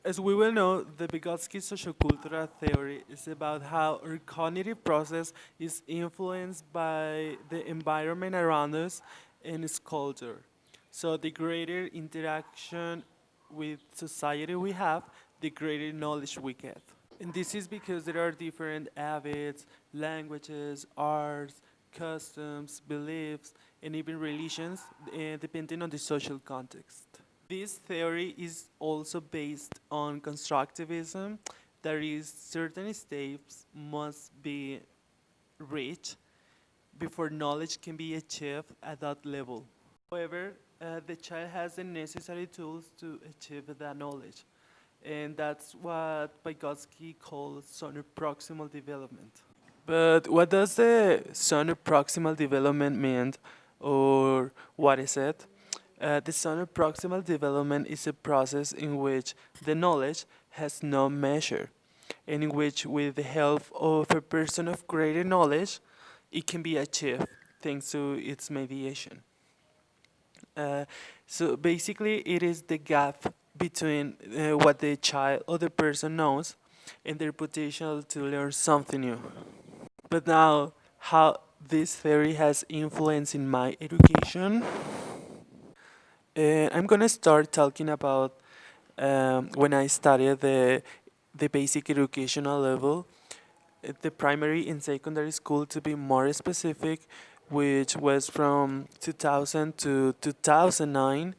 As we well know, the Vygotsky sociocultural theory is about how our cognitive process is influenced by the environment around us and its culture. So the greater interaction with society we have, the greater knowledge we get. And this is because there are different habits, languages, arts, customs, beliefs, and even religions, depending on the social context. This theory is also based on constructivism. That is, certain steps must be reached before knowledge can be achieved at that level. However, the child has the necessary tools to achieve that knowledge, and that's what Vygotsky calls proximal development. But what does the proximal development mean, or what is it? The proximal development is a process in which the knowledge has no measure, and in which, with the help of a person of greater knowledge, it can be achieved thanks to its mediation. Uh, so basically, it is the gap between what the child or the person knows and their potential to learn something new. But now, how this theory has influence in my education, I'm gonna start talking about when I studied the basic educational level, the primary and secondary school to be more specific, which was from 2000 to 2009.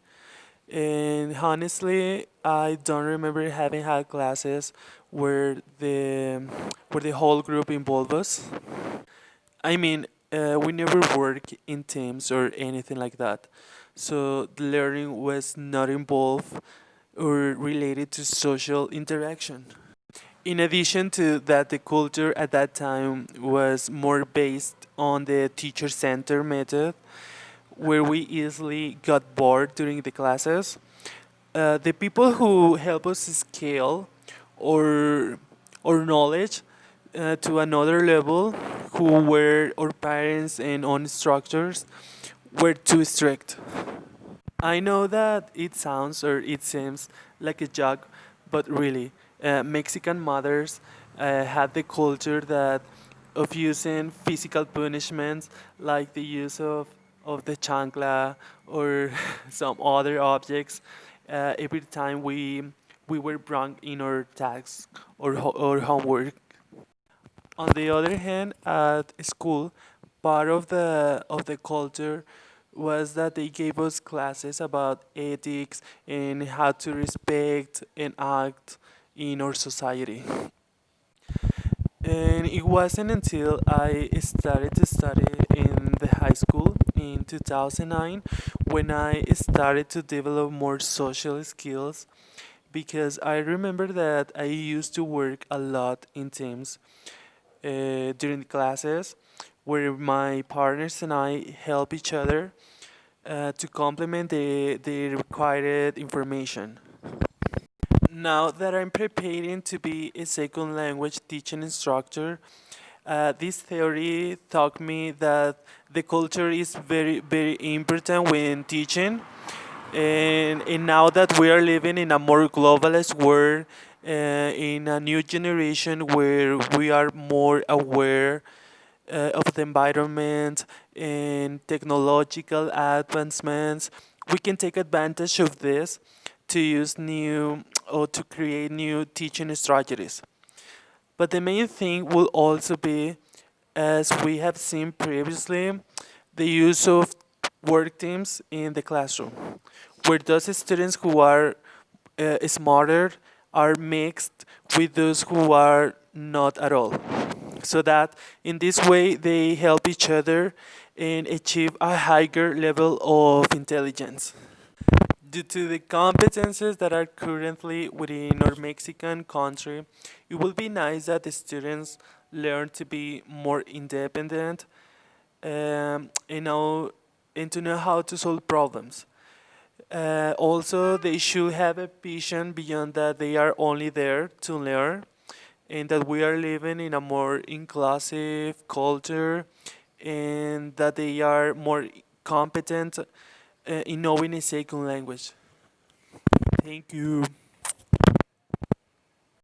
And honestly, I don't remember having had classes where the whole group involved us. I mean, we never work in teams or anything like that. So the learning was not involved or related to social interaction. In addition to that, the culture at that time was more based on the teacher center method, where we easily got bored during the classes. The people who help us scale or knowledge to another level, who were our parents and on instructors, were too strict. I know that it sounds or it seems like a joke, but really, Mexican mothers had the culture that of using physical punishments, like the use of the chancla or some other objects every time we were wrong in our tasks or homework. On the other hand, at school, part of the culture was that they gave us classes about ethics and how to respect and act in our society. And it wasn't until I started to study in the high school in 2009 when I started to develop more social skills, because I remember that I used to work a lot in teams during the classes, where my partners and I help each other to complement the required information. Now that I'm preparing to be a second language teaching instructor, this theory taught me that the culture is very, very important when teaching. And now that we are living in a more globalist world, in a new generation where we are more aware of the environment and technological advancements, we can take advantage of this to use new or to create new teaching strategies. But the main thing will also be, as we have seen previously, the use of work teams in the classroom, where those students who are smarter are mixed with those who are not at all. So that in this way they help each other and achieve a higher level of intelligence. Due to the competences that are currently within our Mexican country, it will be nice that the students learn to be more independent, and know and to know how to solve problems. Also, they should have a vision beyond that they are only there to learn, and that we are living in a more inclusive culture, and that they are more competent in knowing a second language. Thank you.